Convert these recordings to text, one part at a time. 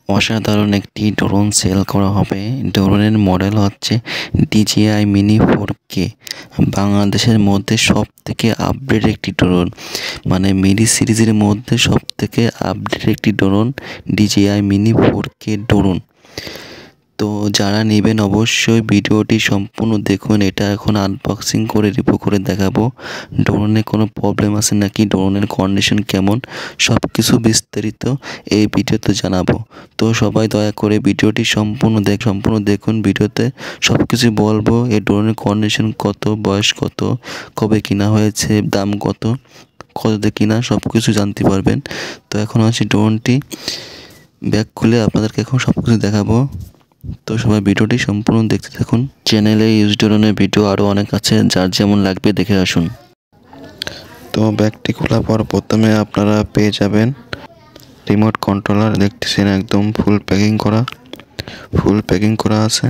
অসাধারণ একটি drone sell করা হবে। ড্রোনের মডেল হচ্ছে DJI মিনি 4K। বাংলাদেশের মধ্যে সবথেকে আপডেট একটি ড্রোন, মানে মিনি সিরিজের মধ্যে সবথেকে আপডেট একটি drone DJI mini 4K drone. তো যারা নেবেন অবশ্যই ভিডিওটি সম্পূর্ণ দেখুন। এটা এখন আনবক্সিং করে রিভিউ করে দেখাবো। ড্রোনে কোনো প্রবলেম আছে নাকি, ড্রোনের কন্ডিশন কেমন, সব কিছু বিস্তারিত এই ভিডিওতে জানাবো। তো সবাই দয়া করে ভিডিওটি সম্পূর্ণ দেখুন। ভিডিওতে সব কিছু বলবো। এই ড্রোনের কন্ডিশন কত, বয়স কত, কবে কিনা হয়েছে, দাম কত, কততে কিনা সব কিছু জানতে পারবেন। তো এখন হচ্ছে ড্রোনটি ব্যাগ খুলে আপনাদেরকে এখন সব কিছু দেখাবো। তো সবাই ভিডিওটি সম্পূর্ণ দেখতে থাকুন। চ্যানেলে ইউজ ড্রোনের ভিডিও আরও অনেক আছে, যার যেমন লাগবে দেখে আসুন। তো ব্যাগটি খোলার পর প্রথমে আপনারা পেয়ে যাবেন রিমোট কন্ট্রোলার। দেখতেছেন একদম ফুল প্যাকিং করা আছে,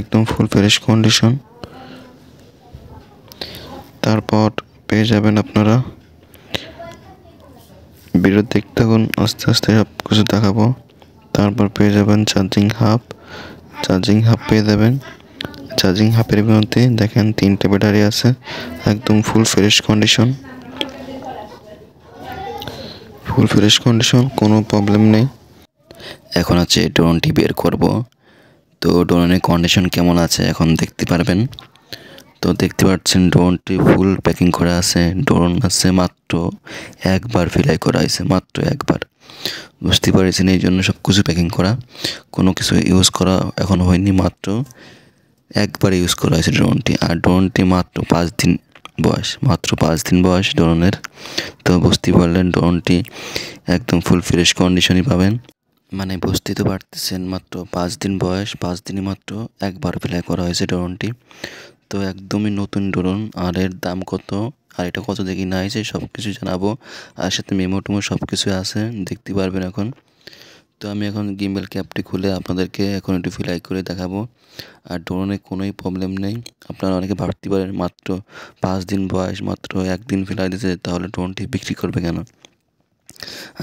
একদম ফুল ফ্রেশ কন্ডিশন। তারপর পেয়ে যাবেন আপনারা, ভিডিও দেখতে থাকুন, আস্তে আস্তে সব কিছু দেখাবো। তারপর পেয়ে যাবেন চার্জিং হাব পেয়ে যাবেন। চার্জিং হাবের মধ্যে দেখেন 3টে ব্যাটারি আছে, একদম ফুল ফ্রেশ কন্ডিশন, কোনো প্রবলেম নেই। এখন আছে ড্রোনটি বের করব। তো ড্রোনের কন্ডিশন কেমন আছে এখন দেখতে পারবেন। তো দেখতে পাচ্ছেন ড্রোনটি ফুল প্যাকিং করা আছে। ড্রোন আছে মাত্র একবার ফ্লাই করা হয়েছে, মাত্র একবার। বুঝতে পারছেন, এই জন্য সব কিছু প্যাকিং করা, কোনো কিছু ইউজ করা এখন হয়নি, মাত্র একবার ইউজ করা হয়েছে ড্রোনটি। আর ড্রোনটি মাত্র 5 দিন বয়স ড্রোনের। তো বুঝতে পারলেন ড্রোনটি একদম ফুল ফ্রেশ কন্ডিশনই পাবেন। মানে বুঝতে তো পারতেছেন, মাত্র 5 দিন বয়স, 5 দিনই মাত্র একবার ফ্লাই করা হয়েছে ড্রোনটি। তো একদমই নতুন ড্রোন। আর এর দাম কত, আর এটা কত দেখি না হয়েছে সব কিছু জানাবো। আর সাথে মেমো সব কিছু আছে, দেখতে পারবেন এখন। তো আমি এখন গিম্বল ক্যাপটি খুলে আপনাদেরকে এখন একটু ফ্লাই করে দেখাবো। আর ড্রোনে কোনোই প্রবলেম নেই। আপনারা অনেকে ভাবতে পারেন মাত্র 5 দিন বয়স, মাত্র একদিন ফ্লাই দিতে, তাহলে ড্রোনটি বিক্রি করবে কেন?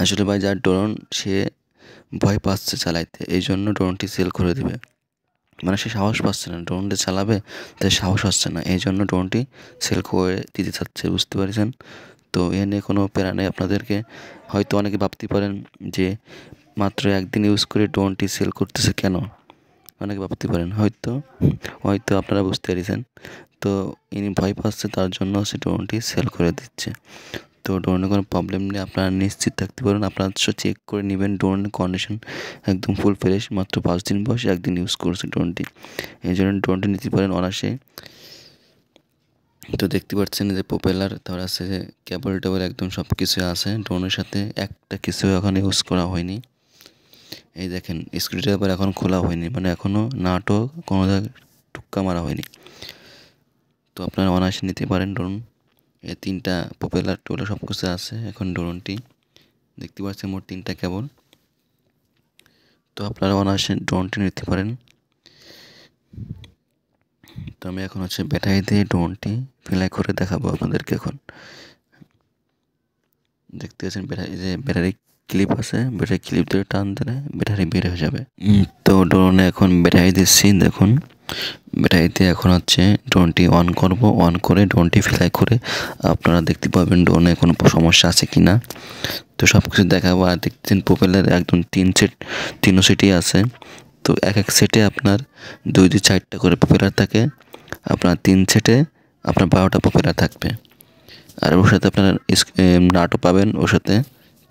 আসলে ভাই, যার ড্রোন সে ভয় পাচ্ছে চালাইতে, এই জন্য ড্রোনটি সেল করে দেবে। মানে সে সাহস পাচ্ছে না ড্রোনটি চালাবে, তাই সাহস হচ্ছে না, এই জন্য ড্রোনটি সেল করে দিতে চাচ্ছে, বুঝতে পারছেন? তো এ নিয়ে কোনো প্যারা নেই আপনাদেরকে। হয়তো অনেকে ভাবতে পারেন যে মাত্র একদিন ইউজ করে ড্রোনটি সেল করতেছে কেন, অনেকে ভাবতে পারেন, হয়তো আপনারা বুঝতে পেরেছেন। তো ইনি ভয় পাচ্ছে, তার জন্য সে ড্রোনটি সেল করে দিচ্ছে। তো ড্রোনের কোনো প্রবলেম নেই, আপনারা নিশ্চিত থাকতে পারেন। আপনারা চেক করে নেবেন ড্রোনের কন্ডিশন একদম ফুল ফ্রেশ, মাত্র 5 দিন বয়স, একদিন ইউজ করছে ড্রোনটি, এই জন্য ড্রোনটি নিতে পারেন অনায়াসে। তো দেখতে পাচ্ছেন যে প্রপেলার, তার আছে যে কেবল টেবল, একদম সব কিছু আছে ড্রোনের সাথে। একটা কিছু এখন ইউজ করা হয়নি। এই দেখেন স্ক্রুড্রাইভার এখন খোলা হয়নি, মানে এখনও নাটও কোনো জায়গায় টুক্কা মারা হয়নি। তো আপনারা অনায়াসে নিতে পারেন ড্রোন। এই 3টা প্রপেলার টোলা সব কিছু আছে এখন ড্রোনটি। দেখতে পাচ্ছেন মোট 3টা কেবল। তো আপনারা অনায়াসে ড্রোনটি নিতে পারেন। তো আমি এখন হচ্ছে ব্যাটারি দিয়ে ড্রোনটি ফ্লাই করে দেখাবো আপনাদেরকে। এখন দেখতে পাচ্ছেন ব্যাটারি ক্লিপ আছে, ব্যাটারি ক্লিপ দিয়ে টান দিলে ব্যাটারি বের হয়ে যাবে। তো ড্রোনে এখন ব্যাটারি দিচ্ছি, দেখুন ব্যাটারিতে এখন হচ্ছে ড্রোনটি অন করব। অন করে ড্রোনটি ফ্লাই করে আপনারা দেখতে পাবেন ড্রোনে কোনো সমস্যা আছে কি না। তো সব কিছু দেখাবো। আর দেখছেন প্রোপেলার একদম 3 সেটই আছে। তো এক সেটে আপনার 2-4টা করে প্রোপেলার থাকে। আপনার 3 সেটে আপনার 12টা প্রোপেলার থাকবে। আর ওর সাথে আপনার নাটও পাবেন, ওর সাথে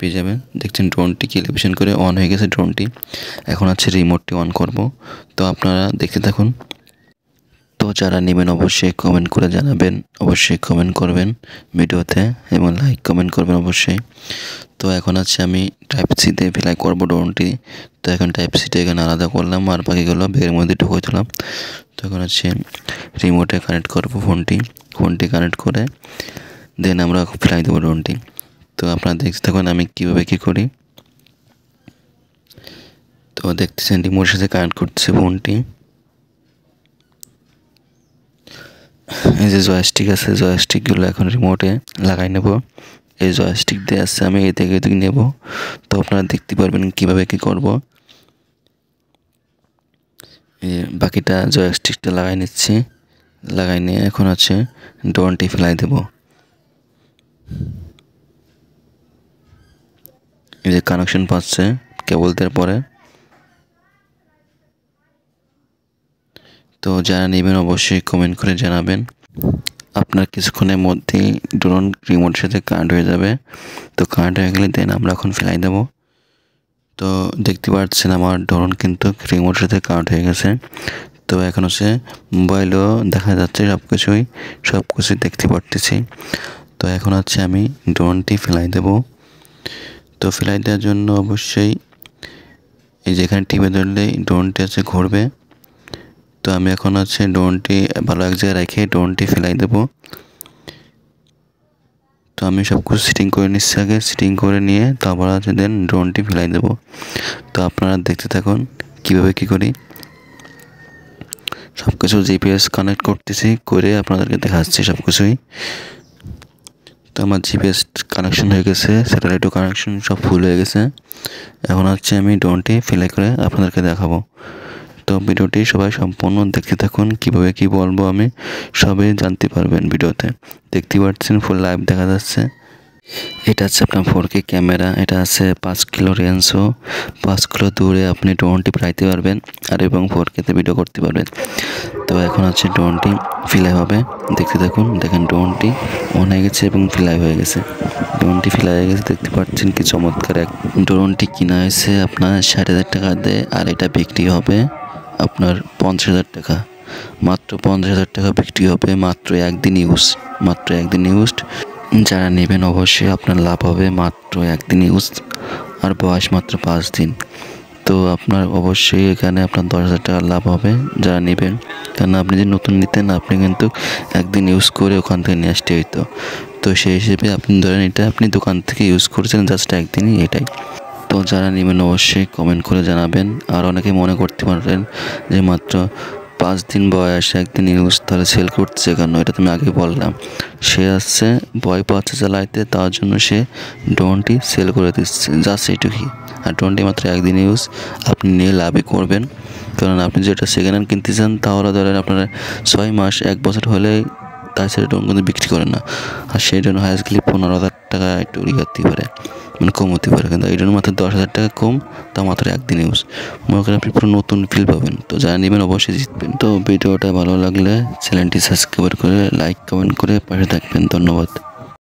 পেয়ে যাবেন। দেখছেন ড্রোনটি ক্যালিব্রেশন করে অন হয়ে গেছে ড্রোনটি। এখন আছে রিমোটটি অন করব। তো আপনারা দেখতে থাকুন। তো যারা নেবেন অবশ্যই কমেন্ট করে জানাবেন, অবশ্যই কমেন্ট করবেন ভিডিওতে এবং লাইক কমেন্ট করবেন অবশ্যই। তো এখন আছে আমি টাইপ সিতে ফ্লাই করবো ড্রোনটি। তো এখন টাইপ সিটা এখানে আলাদা করলাম, আর বাকিগুলো ব্যাগের মধ্যে ঢুকে দিলাম। তো এখন হচ্ছে রিমোটে কানেক্ট করবো ফোনটি কানেক্ট করে দেন আমরা ফ্লাই দেবো ড্রোনটি। তো আপনারা দেখতে থাকুন আমি কীভাবে কী করি। তো দেখতেছেন রিমোটের সাথে কানেক্ট করতেছে ফোনটি। এই যে জয়স্টিক আছে, জয়স্টিকগুলো এখন রিমোটে লাগাই নেব। এই জয়স্টিক দিয়ে আসছে, আমি এই থেকে এদিকে নেব। তো আপনারা দেখতে পারবেন কীভাবে কী করব। বাকিটা জয়স্টিকটা লাগাই নিচ্ছি, লাগাই নিয়ে এখন হচ্ছে ড্রোনটি ফেলাই দেব। এই যে কানেকশন পাচ্ছে কেবল দেওয়ার পরে। তো যারা নেবেন অবশ্যই কমেন্ট করে জানাবেন। আপনার কিছুক্ষণের মধ্যেই ড্রোন রিমোটের সাথে কানেক্ট হয়ে যাবে। তো কানেক্ট হয়ে গেলে দেন আমরা এখন ফেলাই দেবো। তো দেখতে পাচ্ছেন আমার ড্রোন কিন্তু রিমোটের সাথে কানেক্ট হয়ে গেছে। তো এখন হচ্ছে মোবাইলও দেখা যাচ্ছে সব কিছুই দেখতে পারতেছি। তো এখন হচ্ছে আমি ড্রোনটি ফেলাই দেব। তো ফেলাই দেওয়ার জন্য অবশ্যই এই যেখানে টিপে ধরলেই ড্রোনটি হচ্ছে ঘুরবে। তো আমি এখন হচ্ছে ড্রোনটি ভালো এক জায়গায় রেখে ড্রোনটি ফেলাই দেব। তো আমি সব কিছু সেটিং করে নিচ্ছি, আগে সেটিং করে নিয়ে তারপর হচ্ছে দেন ড্রোনটি ফেলাই দেব। তো আপনারা দেখতে থাকুন কীভাবে কী করি। সব কিছু জিপিএস কানেক্ট করতেছি, করে আপনাদেরকে দেখাচ্ছি সব কিছুই। তো আমার জিপিএস কানেকশন হয়ে গেছে, স্যাটেলাইটও কানেকশন সব ফুল হয়ে গেছে। এখন হচ্ছে আমি ড্রোনটি ফ্লাই করে আপনাদেরকে দেখাবো। তো ভিডিওটি সবাই সম্পূর্ণ দেখতে থাকুন, কীভাবে কী বলবো আমি সবই জানতে পারবেন ভিডিওতে। দেখতে পাচ্ছেন ফুল লাইভ দেখা যাচ্ছে। এটা হচ্ছে আপনার 4K ক্যামেরা, এটা আছে 5 কিলো রেঞ্জও, 5 কিলো দূরে আপনি ড্রোনটি ফ্লাইতে পারবেন আর এবং 4Kতে ভিডিও করতে পারবেন। তো এখন হচ্ছে ড্রোনটি ফ্লাই হবে, দেখতে থাকুন। দেখেন ড্রোনটি অন হয়ে গেছে এবং ফ্লাই হয়ে গেছে। ড্রোনটি ফ্লাই হয়ে গেছে, দেখতে পাচ্ছেন কি চমৎকার এক ড্রোনটি কিনা হয়েছে আপনার 60,000 টাকা দিয়ে, আর এটা বিক্রি হবে আপনার 50,000 টাকা। মাত্র 50,000 টাকা বিক্রি হবে, মাত্র একদিন ইউজ। যারা নেবেন অবশ্যই আপনার লাভ হবে, মাত্র একদিন ইউজ আর বয়স মাত্র 5 দিন। তো আপনার অবশ্যই এখানে আপনার 10,000 টাকা লাভ হবে যারা নেবেন। কারণ আপনি যদি নতুন নিতেন আপনি কিন্তু একদিন ইউজ করে ওখান থেকে নিয়ে আসতে হইতো। তো সেই হিসেবে আপনি ধরেন এটা আপনি দোকান থেকে ইউজ করেছেন জাস্ট একদিনই, এটাই। তো যারা নেবেন অবশ্যই কমেন্ট করে জানাবেন। আর অনেকে মনে করতে পারেন যে মাত্র 5 দিন বয়স একদিন ইউজ তাহলে সেল করছে কেন, এটা তুমি আগে বললাম। সে আসছে ভয় পাচ্ছে চালাইতে, তার জন্য সে ড্রোনটি সেল করে দিচ্ছে, জাস্ট এইটুকুই। আর ড্রোনটি মাত্র একদিন ইউজ, আপনি নিয়ে লাভই করবেন। কারণ আপনি যেটা সেকেন্ড হ্যান্ড কিনতে চান তাহলে ধরেন আপনার 6 মাস 1 বছর হলেই তাই সেটা ড্রোন কিন্তু বিক্রি করে না। আর সেই জন্য হাইয়েস্টলি 15,000 টাকা একটু হতে পারে, মানে কম হতে পারে। কিন্তু এই জন্য মাত্র 10,000 টাকা কম, তা মাত্র একদিন ইউজ। মনে করেন আপনি পুরো নতুন ফিল পাবেন। তো যারা নেবেন অবশ্যই জিতবেন। তো ভিডিওটা ভালো লাগলে চ্যানেলটি সাবস্ক্রাইব করে লাইক কমেন্ট করে পাশে থাকবেন। ধন্যবাদ।